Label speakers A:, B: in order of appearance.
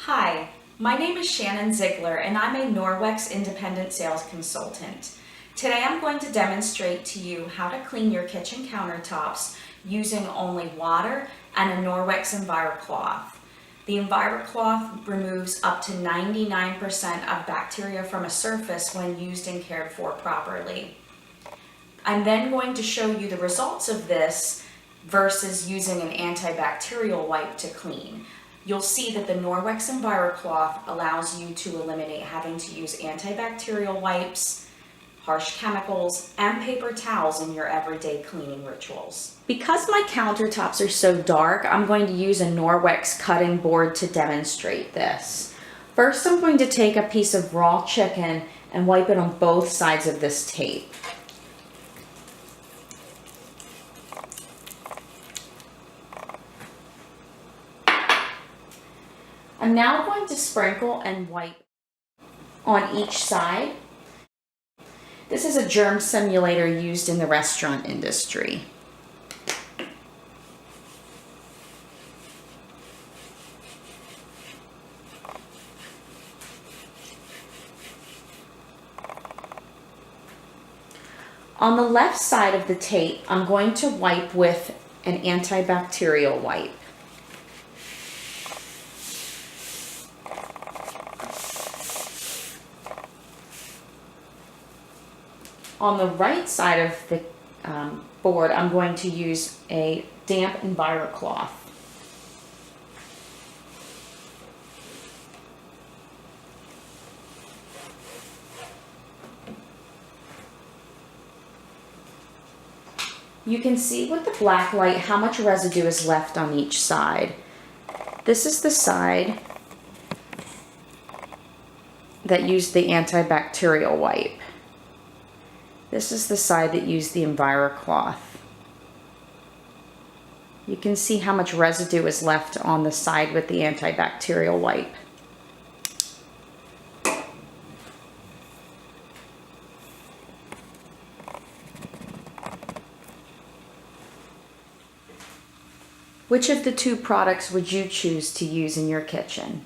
A: Hi, my name is Shannon Ziegler and I'm a Norwex independent sales consultant. Today I'm going to demonstrate to you how to clean your kitchen countertops using only water and a Norwex EnviroCloth. The EnviroCloth removes up to 99% of bacteria from a surface when used and cared for properly. I'm then going to show you the results of this versus using an antibacterial wipe to clean. You'll see that the Norwex EnviroCloth allows you to eliminate having to use antibacterial wipes, harsh chemicals, and paper towels in your everyday cleaning rituals. Because my countertops are so dark, I'm going to use a Norwex cutting board to demonstrate this. First, I'm going to take a piece of raw chicken and wipe it on both sides of this tape. I'm now going to sprinkle and wipe on each side. This is a germ simulator used in the restaurant industry. On the left side of the tape, I'm going to wipe with an antibacterial wipe. On the right side of the board, I'm going to use a damp EnviroCloth. You can see with the black light how much residue is left on each side. This is the side that used the antibacterial wipe. This is the side that used the EnviroCloth. You can see how much residue is left on the side with the antibacterial wipe. Which of the two products would you choose to use in your kitchen?